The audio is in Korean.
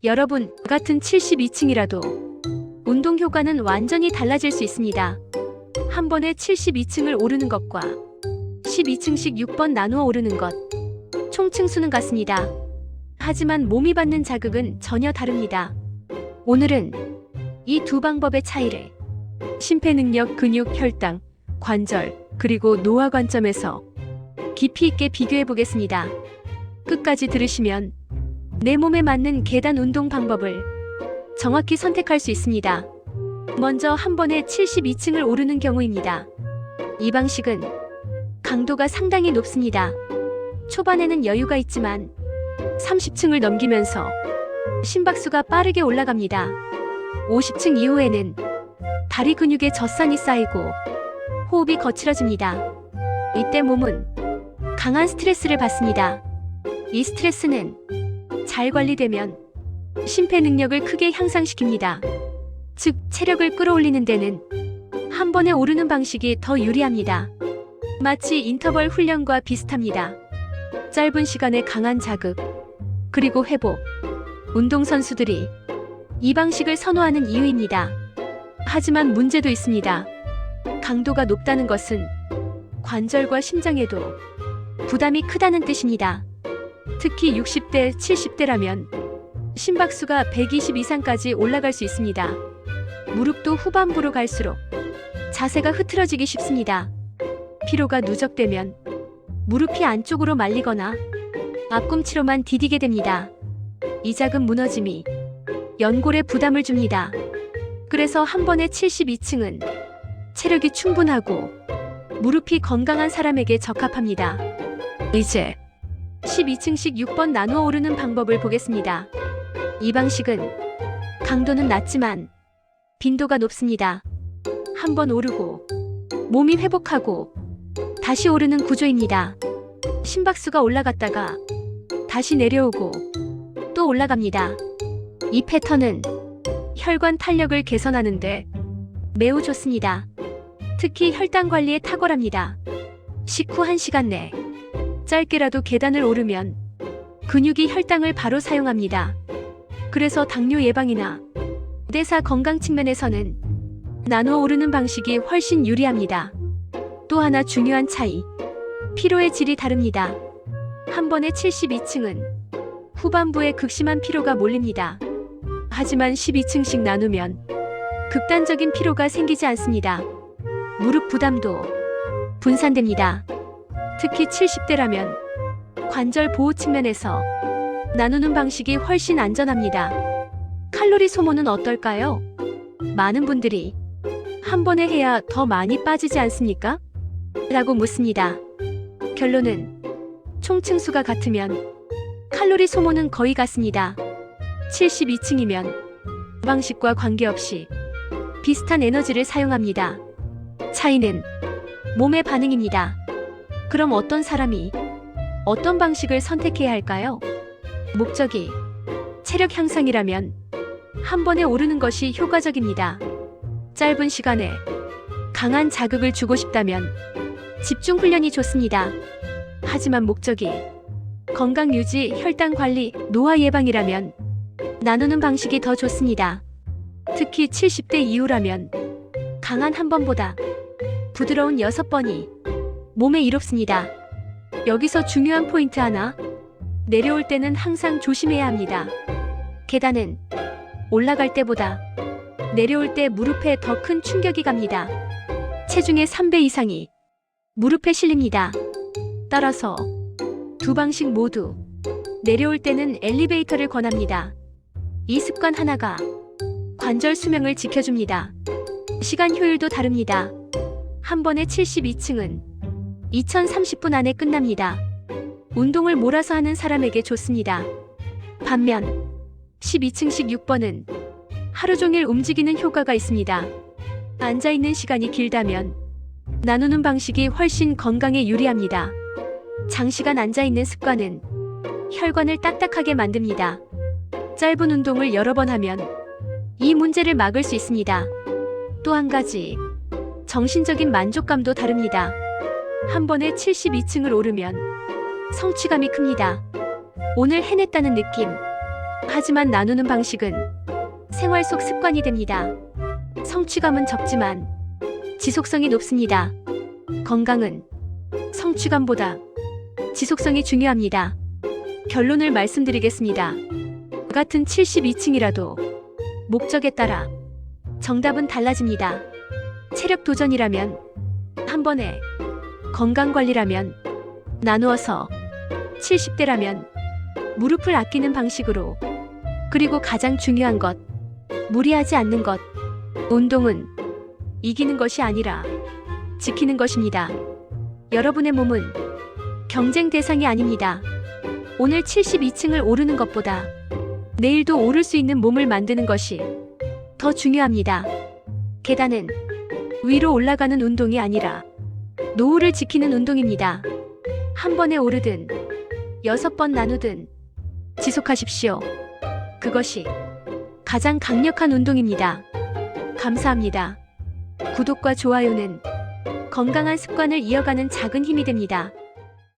여러분, 같은 72층이라도 운동 효과는 완전히 달라질 수 있습니다. 한 번에 72층을 오르는 것과 12층씩 6번 나누어 오르는 것, 총 층수는 같습니다. 하지만 몸이 받는 자극은 전혀 다릅니다. 오늘은 이 두 방법의 차이를 심폐능력, 근육, 혈당, 관절, 그리고 노화 관점에서 깊이 있게 비교해 보겠습니다. 끝까지 들으시면 내 몸에 맞는 계단 운동 방법을 정확히 선택할 수 있습니다. 먼저 한 번에 72층을 오르는 경우입니다. 이 방식은 강도가 상당히 높습니다. 초반에는 여유가 있지만 30층을 넘기면서 심박수가 빠르게 올라갑니다. 50층 이후에는 다리 근육에 젖산이 쌓이고 호흡이 거칠어집니다. 이때 몸은 강한 스트레스를 받습니다. 이 스트레스는 잘 관리되면 심폐능력을 크게 향상시킵니다. 즉, 체력을 끌어올리는 데는 한 번에 오르는 방식이 더 유리합니다. 마치 인터벌 훈련과 비슷합니다. 짧은 시간에 강한 자극, 그리고 회복. 운동선수들이 이 방식을 선호하는 이유입니다. 하지만 문제도 있습니다. 강도가 높다는 것은 관절과 심장에도 부담이 크다는 뜻입니다. 특히 60대, 70대라면 심박수가 120 이상까지 올라갈 수 있습니다. 무릎도 후반부로 갈수록 자세가 흐트러지기 쉽습니다. 피로가 누적되면 무릎이 안쪽으로 말리거나 앞꿈치로만 디디게 됩니다. 이 작은 무너짐이 연골에 부담을 줍니다. 그래서 한 번에 72층은 체력이 충분하고 무릎이 건강한 사람에게 적합합니다. 이제 12층씩 6번 나누어 오르는 방법을 보겠습니다. 이 방식은 강도는 낮지만 빈도가 높습니다. 한 번 오르고 몸이 회복하고 다시 오르는 구조입니다. 심박수가 올라갔다가 다시 내려오고 또 올라갑니다. 이 패턴은 혈관 탄력을 개선하는데 매우 좋습니다. 특히 혈당 관리에 탁월합니다. 식후 1시간 내 짧게라도 계단을 오르면 근육이 혈당을 바로 사용합니다. 그래서 당뇨 예방이나 대사 건강 측면에서는 나누어 오르는 방식이 훨씬 유리합니다. 또 하나 중요한 차이, 피로의 질이 다릅니다. 한 번에 72층은 후반부에 극심한 피로가 몰립니다. 하지만 12층씩 나누면 극단적인 피로가 생기지 않습니다. 무릎 부담도 분산됩니다. 특히 70대라면 관절 보호 측면에서 나누는 방식이 훨씬 안전합니다. 칼로리 소모는 어떨까요? 많은 분들이 한 번에 해야 더 많이 빠지지 않습니까? 라고 묻습니다. 결론은 총 층수가 같으면 칼로리 소모는 거의 같습니다. 72층이면 방식과 관계없이 비슷한 에너지를 사용합니다. 차이는 몸의 반응입니다. 그럼 어떤 사람이 어떤 방식을 선택해야 할까요? 목적이 체력 향상이라면 한 번에 오르는 것이 효과적입니다. 짧은 시간에 강한 자극을 주고 싶다면 집중 훈련이 좋습니다. 하지만 목적이 건강 유지, 혈당 관리, 노화 예방이라면 나누는 방식이 더 좋습니다. 특히 70대 이후라면 강한 한 번보다 부드러운 6번이 몸에 이롭습니다. 여기서 중요한 포인트 하나, 내려올 때는 항상 조심해야 합니다. 계단은 올라갈 때보다 내려올 때 무릎에 더 큰 충격이 갑니다. 체중의 3배 이상이 무릎에 실립니다. 따라서 두 방식 모두 내려올 때는 엘리베이터를 권합니다. 이 습관 하나가 관절 수명을 지켜줍니다. 시간 효율도 다릅니다. 한 번에 72층은 2030분 안에 끝납니다. 운동을 몰아서 하는 사람에게 좋습니다. 반면 12층씩 6번은 하루 종일 움직이는 효과가 있습니다. 앉아있는 시간이 길다면 나누는 방식이 훨씬 건강에 유리합니다. 장시간 앉아있는 습관은 혈관을 딱딱하게 만듭니다. 짧은 운동을 여러 번 하면 이 문제를 막을 수 있습니다. 또 한 가지, 정신적인 만족감도 다릅니다. 한 번에 72층을 오르면 성취감이 큽니다. 오늘 해냈다는 느낌, 하지만 나누는 방식은 생활 속 습관이 됩니다. 성취감은 적지만 지속성이 높습니다. 건강은 성취감보다 지속성이 중요합니다. 결론을 말씀드리겠습니다. 같은 72층이라도 목적에 따라 정답은 달라집니다. 체력 도전이라면 한 번에, 건강 관리라면 나누어서, 70대라면 무릎을 아끼는 방식으로, 그리고 가장 중요한 것, 무리하지 않는 것. 운동은 이기는 것이 아니라 지키는 것입니다. 여러분의 몸은 경쟁 대상이 아닙니다. 오늘 72층을 오르는 것보다 내일도 오를 수 있는 몸을 만드는 것이 더 중요합니다. 계단은 위로 올라가는 운동이 아니라 노후를 지키는 운동입니다. 한 번에 오르든 6번 나누든 지속하십시오. 그것이 가장 강력한 운동입니다. 감사합니다. 구독과 좋아요는 건강한 습관을 이어가는 작은 힘이 됩니다.